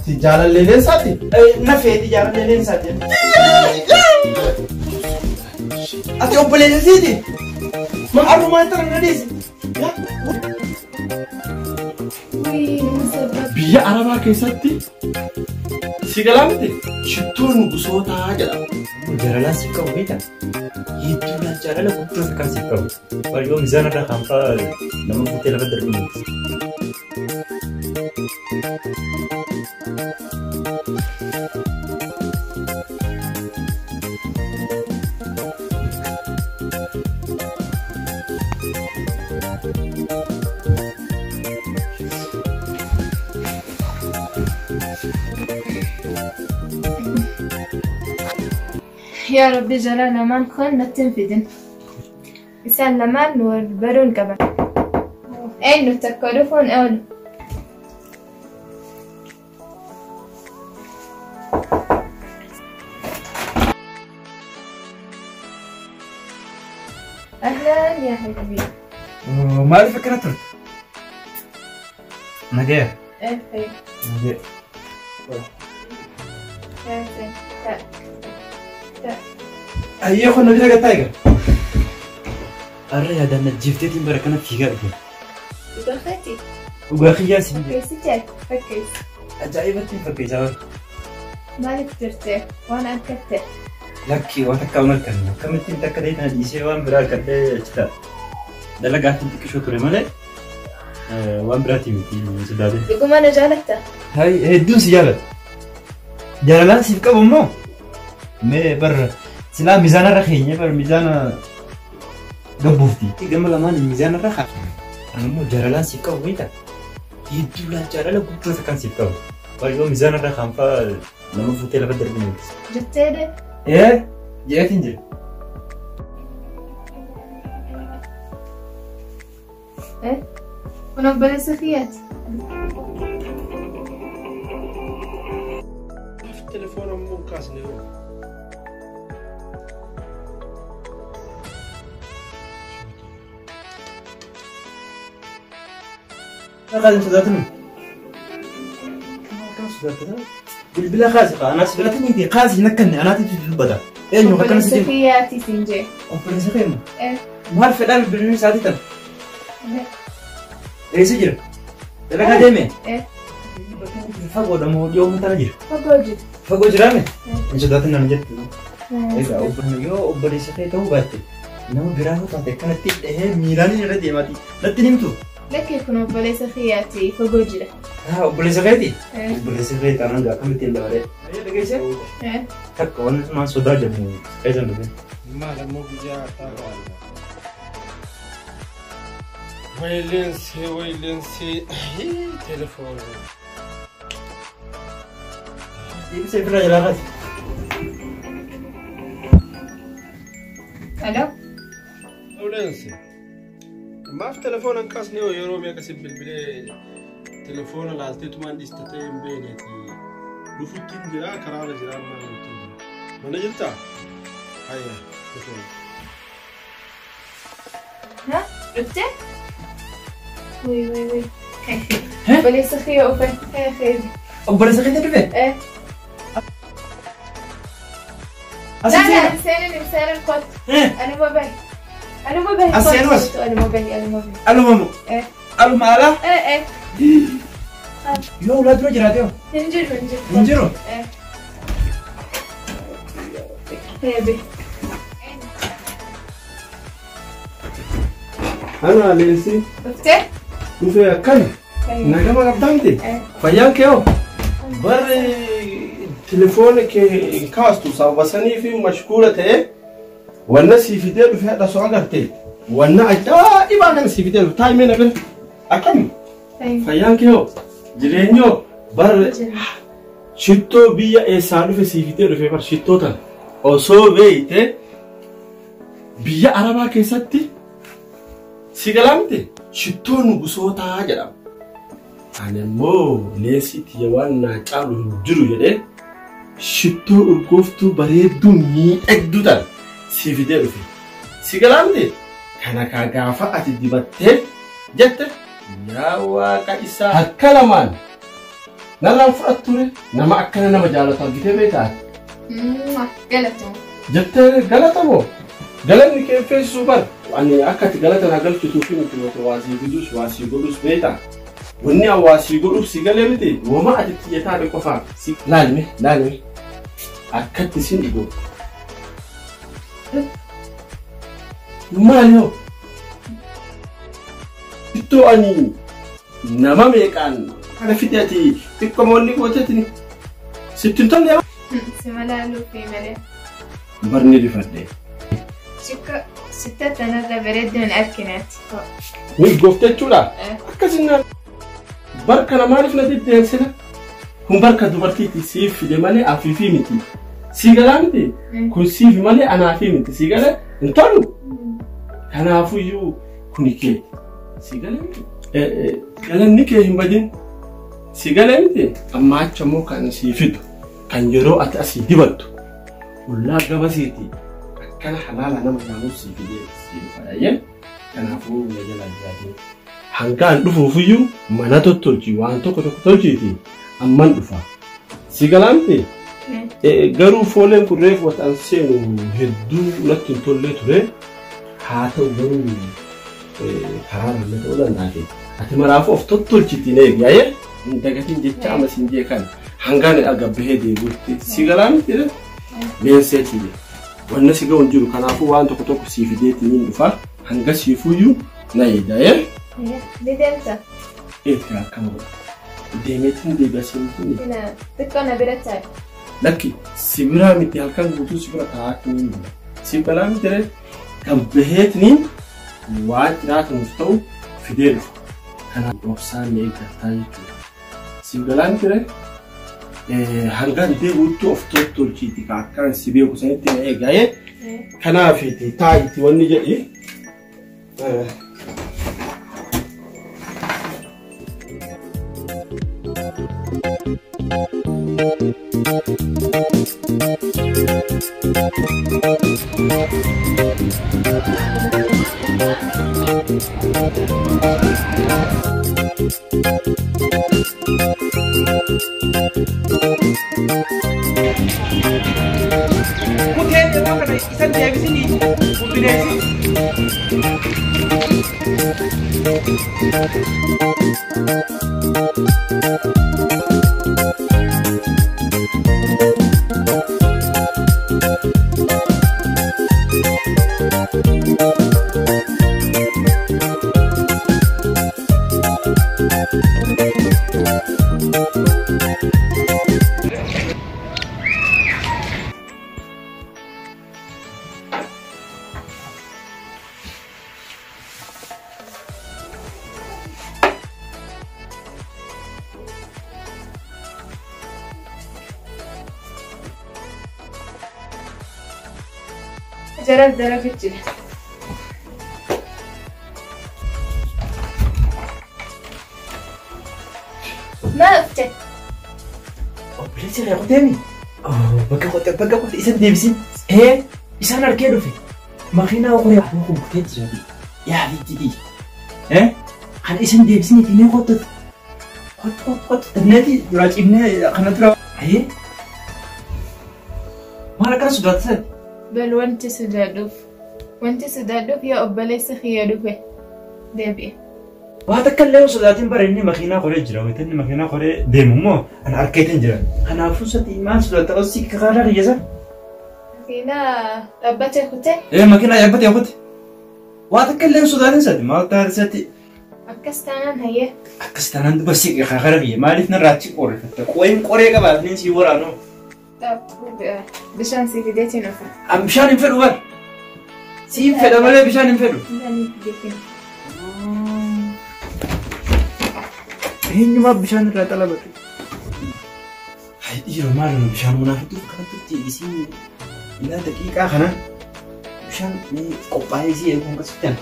Tijara lelen sati. Nafe tijara lelen sati. Ati obboleessa siiti. Arrumaan tara na deesi. Biyya Arabaa keessatti si galamte shittoon gusootaa jedhama. Jalalaan siif qabu beektaa? Hedduudhaan jaalala guddaa kan siif qabu. Baay'oo miizaan irraa kan fa'aa nama fuutee lafa darbu. يا ربي جلال لمان خل نتنفذن إنسان لمان والبرون كمان أين التكلفون أول أهلا يا حبيبي ما لي فكرة ترك نجاح إيه خير نجاح Ayyee kun nabi naga taayiga. Arra yaadaan najjiifteetiin bara kana fiigaa dhufe. بخيتي Dhugaa xiyyaa si فكيستك فكيس ajaa'ibatti hin fakkeessaa. مالك ترتاح وأنا أكدت Lakkii waan akka waan arganne akkamittiin takka ta'e tana dhiisee waan biraa argadhee jira. Dalagaatti xiqqishoo ture malee waan biraati miti sodaate. يقوم أنا جالكته Hai hedduun si jaalladha. Jaalalaan siif qabu immoo mee bara silaa miizaana irra keenya bara miizaana gabbuufti. Gama lamaan miizaana irra haa. Ammoo jaalalaan siif qabu beektaa? Hedduudhaan jaalala guddaa kan siif qabu. Baay'oo miizaana irra kan fa'aa nama fuutee lafa darbu. جتيدي Jeetiin jira. إيه ونبل سخيات Telefoon ammoo kaasne yoo. Kan sodaatinu. Kan sodaatinu. Bilbila kaasi anaa sodaatinu miti kaasi nakkanne anaatitu dubbata. Eenyu akka kanatti jiru. سخياتي سنجي Obboleessa keenya. إيه Maal fedhaa bilbilni isaatii tan? Eessa jira? Dalagaa deeme? إيه Fagoodha moo dhiyoo mutana jira? فقوجد Fagoo jiraame? Hin sodaatin naan jettu. Egaa yoo obboleessa kee ta'uu baatte nama biraa yoo taate akkanatti dhahee miilaan irra deemaati. Natti ni himtu? لك يكون بلي سخياتي فقوجد Obboleessa keeti? إيه Obboleessa kee taanaan gaa akkamittiin dabalee? Dhageessee? إيه Takka waan maan sodaa jennu eessan dhufe. Maal ammoo guyyaa taa'aa. Wayileensi telefoon. Deebisee bira jalaa kaati. ألو Wayileensi. Maaf telefoon an kaasne yoo yeroo meeqa si bilbilee telefoona laalteetumaan dhiistatee hin beeneeti. Dhufutti hin jira karaa irra jira amma nuti hin jira. Mana jirtaa? Hayya telefoon. ها ربتي وي وي وي بلي سخية أوفي هي خير Obboleessa keeti dhufe? إيه لا لا إنسان القط أنا ما بي أنا ما بي أسيان وش؟ أنا ما بي أنا ما بي Alumamu. إيه Alumaala? إيه إيه Yoo ulaa dura jiraate yoo? هنجر Hin jiru? إيه هي بي Ana leensi ربتي dhufee akkami? Nagama qabdaamte? إيه Fayyaan kee hoo? Barri telefoona kee kaastu sababa sanii fi mashkuula ta'e wanna sii fidee dhufee hadha soo agarte wanna ajaa'ibaa kana sii fidee dhufe taa'imee na bira akkami? أيه Fayyaan kee hoo? Jireenyoo barri shittoo biyya eessaa dhufe sii fidee dhufe bar shittoo tana osoo beeyte biyya Arabaa keessatti si galamte shittoon gusootaa jedhama. Ani immoo leensi tiyya waan naa caalu hin jiru jedhee shittoo urgooftuu bareedduu miidhagduu tan si fidee dhufe. Si galamte kana kaa gaafa ati dibattee jette yaa waaqa isaa akka lamaan Nalaan fudhatture nama akkana nama jaalatu argitee beektaa? Galatamu. Jettee galatamoo? Galanni kee feesisuu bar. Ani akka ati galata na galchituu fi nuti waasii godhus beektaa? Wanni hawaasii godhuuf si galee miti wama ati xiyyataa dhe qofaa si laalme akkatti sin dhigoo. Maal yoo? Ittoo ani nama meeqaan kana fide ati xiqqoo moolli gooteetini sittin tolle. Si malaaluu fi malee. Barni rifadhee. Cikka sitta tanarra bareedduun arkinaatti. Ni gooftechuudha. Akkasinaan. Barka na maaliif na deddeebisina? Kun barka dubartiiti siif fide malee afiifii miti. Si galaa miti? Kun siif malee anaafii miti. Si galee hin tolu. Kanaafuyyuu kuni kee. Si galee miti? Galanni kee hin badin. Si galee miti? Amma achammoo kan sii fidu. Kan yeroo ati asii dibattu. Ullaa gabasiiti. Akkana halaala nama naamuuf sii fidee sii fayyee. Kanaafuu na jala jiraatee. Hangaan dhufuufiyyuu mana tottolchi waan tokko tolchiiti amman dhufa. Si galaamte garuu fooleen kun reefu waxaan seenu hedduu natti hin tollee ture. Haa ta'u garuu karaa malee ta'uu danda'a. Ati maraafuu of tottolchitiin eegyaayee hin dagatiin jecha amma siin jee kana hangaan agabbahee deebi'utti si galaamte leenseetii wanna si ga'uun jiru kanaafuu waan tokko sii fideetiin hin dhufa hanga siifuyyuu na eegyaayee. Deemta. Akkam godha. Deemeetiin deebi'asiin kun. Xiqqoo na bira taa'e. Lakki si biraa miti halkan guutuu si bira taa'aatiniin bula. Si balaa miti ree kan baheetiniin waan jiraatamuuf ta'u fidee dhufa. Kanaaf obsaan eeggataa jechuudha. Si balaa miti ree hangaan deebi'utti of tottolchiiti akkaan si beeku sanitti na eeggaayee. Kanaafiiti taa'itti wanni jedhi. Jaral darafit jira. Ma ufte? Obboleessi reeku deemi. Bakka qote isan deebisin. Isaan arkee dhufe. Makiinaa qoree afur kukkutee jira. Yaali jidii. Kan isan deebisin ittiin qottatu. Qot. Dandeetii duraa cimnee kana dura. Maal akkana sodaatisan? Bal wanti sodaadhuuf yaa obboleessa kiyya dhufe deebi'e. Waa takka illee sodaatiin bareenni makiinaa qoree jira. Wanti makiinaa qoree deemu immoo ana arkeetiin jira. Kanaafuu sati maal sodaata osii kakaaraa kiyyasa? Makiinaa dhaabbatee kutee? Makiinaa yaabbatee kute. Waa takka illee sodaatiin sati maal taate sati? Akkas taanaan hayyee. Akkas taanaan dubarsi kakaaraa kiyya maaliif narraachi qorreeffata? Qoree qabaatanii sii waraanu. Bishaan si fideetiin dhufa. Bishaan hin fedhu bar. Si fedha malee bishaan hin fedhu. Eenyumaaf bishaan irraa xalabatu? Dhiira maaluma bishaan munaa fidduuf kanatti isiin ilaa daqiiqaa kana bishaan qophaa'ee isii eeguun qasfitan.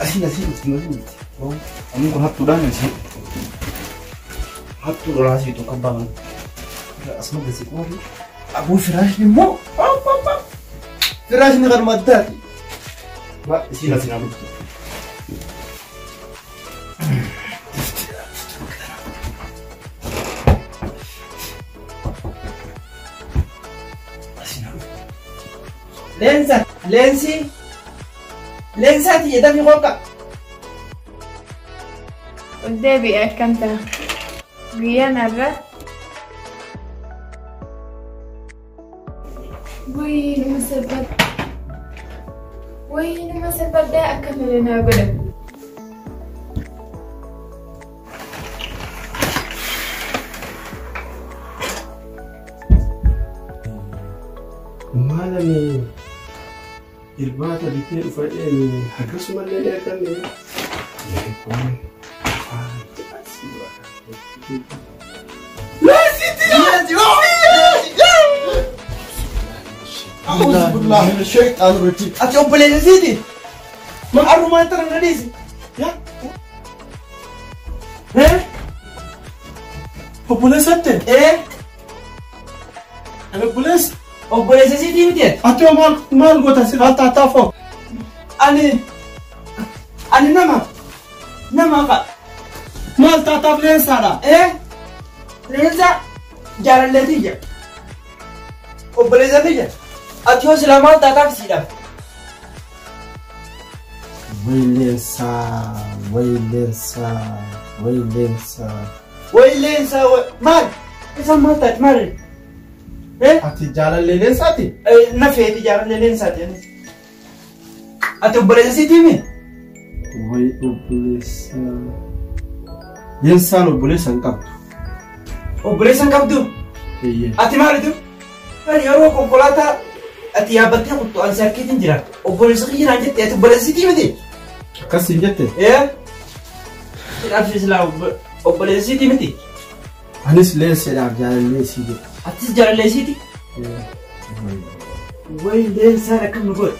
Asiin miti. Amin kun hattuudhaan isii. Hattuu dholaasii tokko abbaan. Asuma gasi qoori. Abuu firaashni immoo. Firaashni kan maddaati. Isiin asiin abuttu. Leensaati jedhamni qoqa. والدابي أكمتها غيانا الرا وين مسبب ده أكمل أنا أقوله مالني إرباط بيتي فاجئني حكسو مالني أكمل لا سيدي أعوذ بالله من الشيطان الرجيم. أتوب لي سيدي. ما أروح ما ترى نديس. يا إيه بوليس أنت إيه أنا بوليس بوليس سيدي متى؟ أتوب مال قطع سير تعرفه أنا نما قا مال تعرف لين سارة إيه لينسا جار اللي بوليس تيجي أتوب سلامات تعرف سيدا ويلينسا مال إذا ما تتمر إيه أتي جال لين ساتي نفي تجار لينسا يعني أتوب بوليس سيدي مين بوليس ينسان بوليس أنكب بوليس كابدو إيه أتي مالتو أنا يروح كوكولاتا أتي يا بتي أخذ أنسر كي تنجرا بوليس خير عندك أتوب بوليس سيدي مين كاسين جت إيه تعرف إسلام بوليس سيدي مين أنيس لين سلام جال لين سيدي أتي جار لين سيدي ويلينسا كم نقول